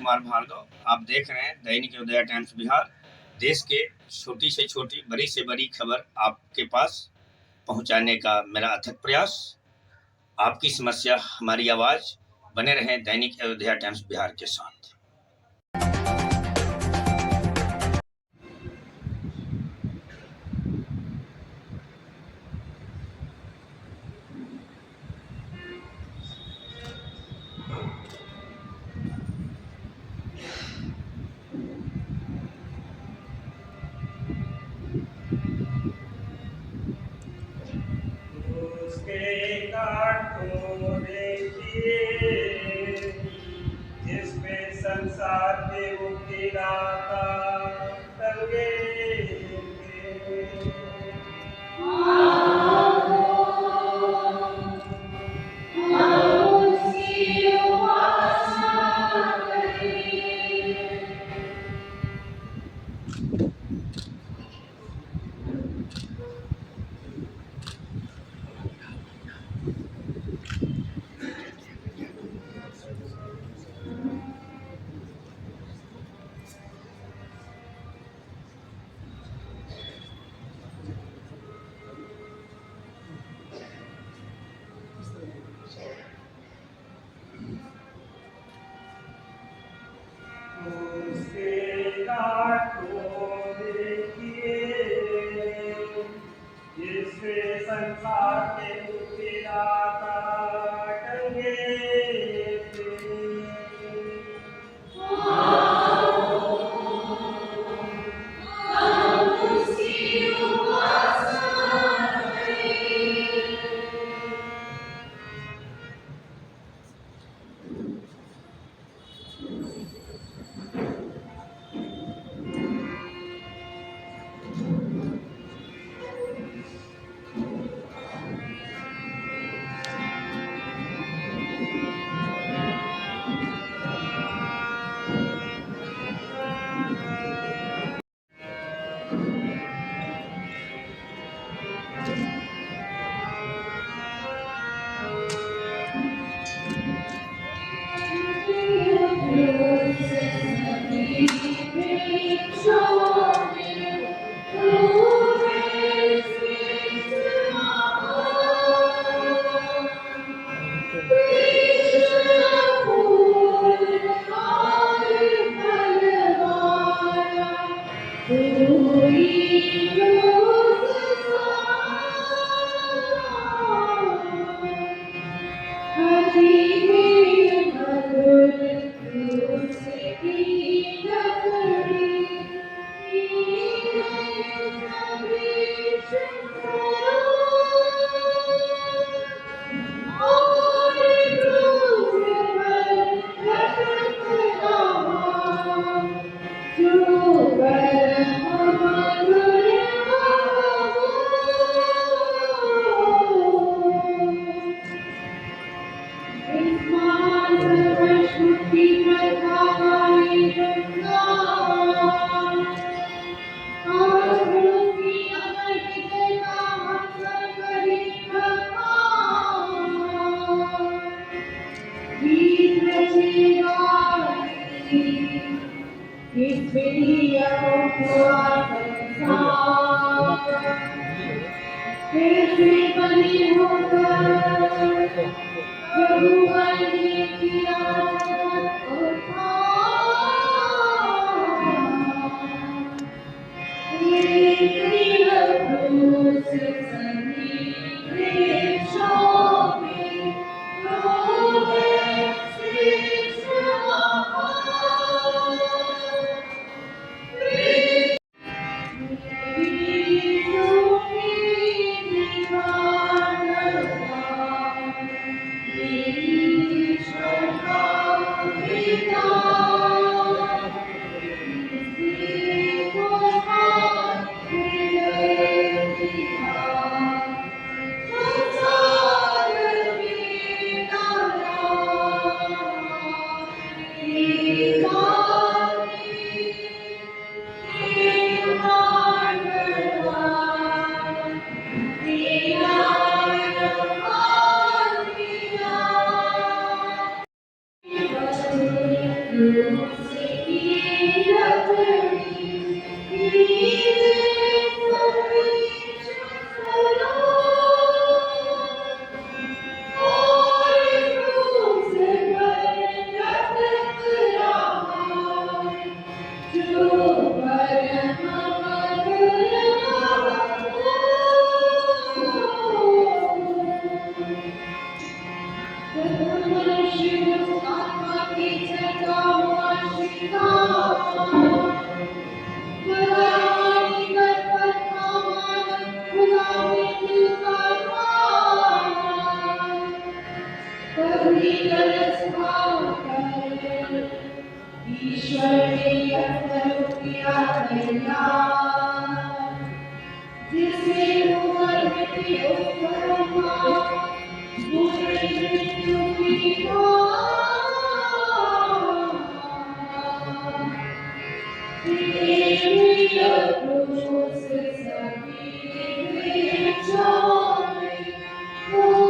कुमार भार्गव। आप देख रहे हैं दैनिक उदय टाइम्स बिहार। देश के छोटी से छोटी, बड़ी से बड़ी खबर आपके पास पहुंचाने का मेरा अथक प्रयास। आपकी समस्या हमारी आवाज। बने रहें दैनिक अयोध्या टाइम्स बिहार के साथ। जिसमें संसार के मुक्ति दाता टंगे उसके काट को देखिए, जिसमें संसार के मुक्ति दाता टंगे ईश्वर ने यत्न किया तैयार, जिससे ऊपर मिट्टी उत्पन्न बुरे मृत्यु की प्रेमीय क्रूस सभी बेचों में पूरे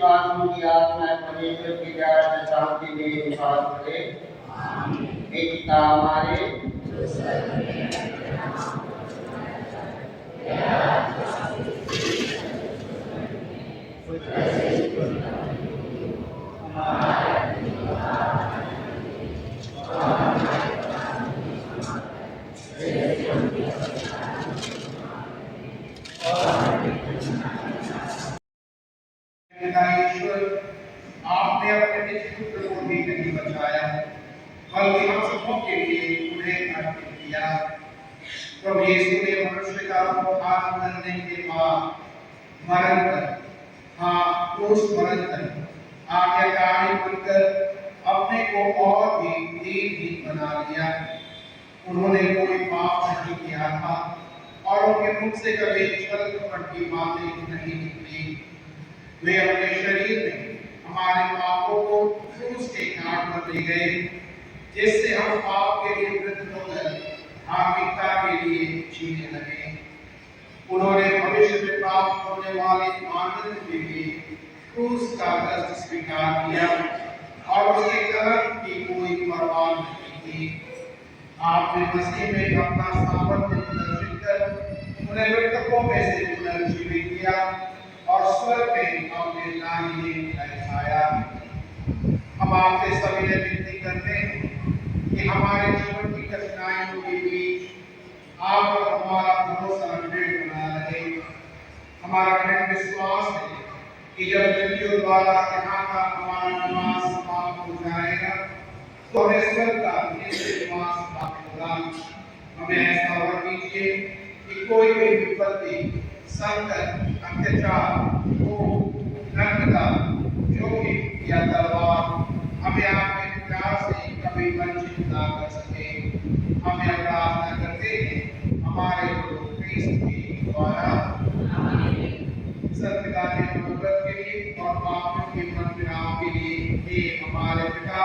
विश्वासों की आत्मा परमेश्वर की प्यार में शांति में निवास करे। एक पिता हमारे ईश्वर, आपने अपने निज पुत्र को भी नहीं बचाया, बल्कि हम सबों के लिए उन्हें अर्पित किया। प्रभु यीशु ने मनुष्य का उद्धार करने के बाद मरण कर, हाँ क्रूस मरण कर, आज्ञाकारी बनकर अपने को और भी दीन बना लिया। उन्होंने कोई पाप नहीं किया था और उनके मुख से कभी छल कपट की बातें नहीं निकली। वे अपने शरीर में हमारे पापों को क्रूस के काट पर ले गए, जिससे हम पाप के लिए मृत होकर धार्मिकता के लिए जीने लगे। उन्होंने भविष्य में प्राप्त होने वाले आनंद के लिए क्रूस का कष्ट स्वीकार किया और उसके कलंक की कोई परवाह नहीं की। आपने मसीह में अपना सामर्थ्य प्रदर्शित कर उन्हें मृतकों में से पुनर्जीवित किया और स्वर्ग में अपने दाहिने बैठाया। हम आपसे सभी ने विनती करते हैं कि हमारे जीवन की कठिनाइयों के बीच आप और हमारा भरोसा दृढ़ बना रहे। हमारा दृढ़ विश्वास है कि जब मृत्यु द्वारा यहाँ का हमारा निवास समाप्त हो जाएगा तो हमें स्वर्ग का निवास प्राप्त होगा। हमें ऐसा वर कीजिए कि कोई भी विपत्ति, संकट, अत्याचार, भूख, नग्नता, जोखिम या तलवार हमें आपके प्यार से कभी वंचित ना कर सके। हमें प्रार्थना करते हैं हमारे प्रभु क्रिस्त के द्वारा। सत्यता के अनुग्रह के लिए और पापों के मनविराम के लिए हे हमारे पिता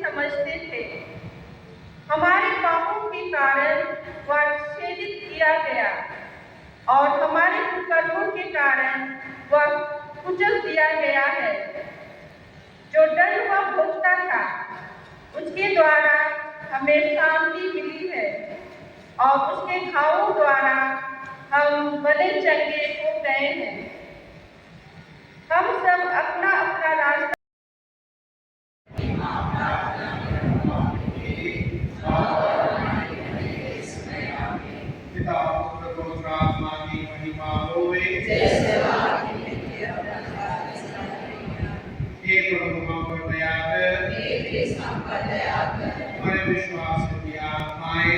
समझते थे। हमारे पापों के कारण वह छेदित किया गया और हमारे कुकर्मों के कारण वह कुचल दिया गया है। जो दंड वह भोगता था उसके द्वारा हमें शांति मिली है और उसके घावों द्वारा हम बड़े चंगे हो गए हैं। हम सब अपना अपना रास्ता पिता पुत्र पवित्र आत्मा की महिमा होवे। हे प्रभु हम पर दया कर, हमारे विश्वास की आत्माएं